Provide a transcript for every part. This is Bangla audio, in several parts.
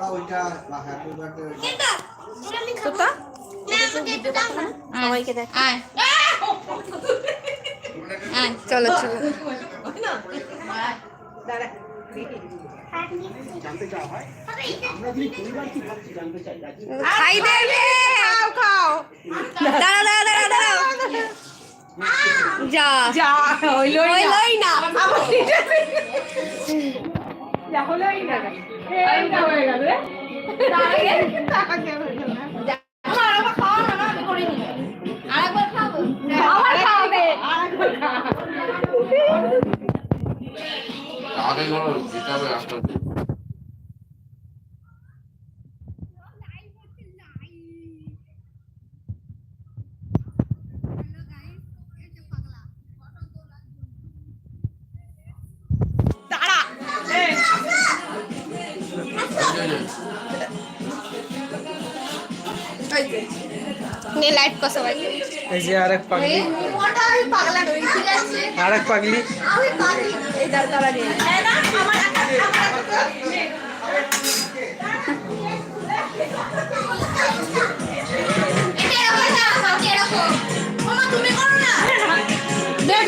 ওইটা হ্যাপি বার্থডে তোতা সবাইকে দেখ চলো চলো খাই দেবে খাও দাঁড়া দাঁড়া দাঁড়া দাঁড়া যা যা হইলই না যা হইলই না এইটা হয়ে গেল রে আগে বলো যেটা হবে আপনার নে লাইট কো সবাই এই যে আরেক পাগলি মোটা আমি পাগলা নই ঠিক আছে আরেক পাগলি আমি পাগলি এই দাঁড়া নিয়ে হ্যাঁ না আমার তুমি করো না দেখ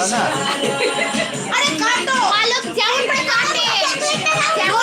না